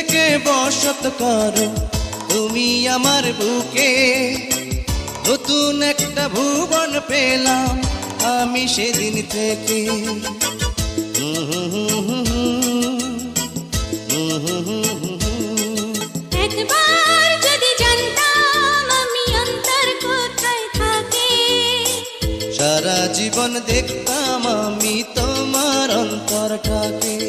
থেকে বসত করো তুমি আমার বুকে। নতুন একটা ভুবন পেলাম আমি সেদিন থেকে। একবার যদি জানতাম আমি অন্তর কোথায় থাকে, সারা জীবন দেখতাম আমি তোমার অন্তরটাকে।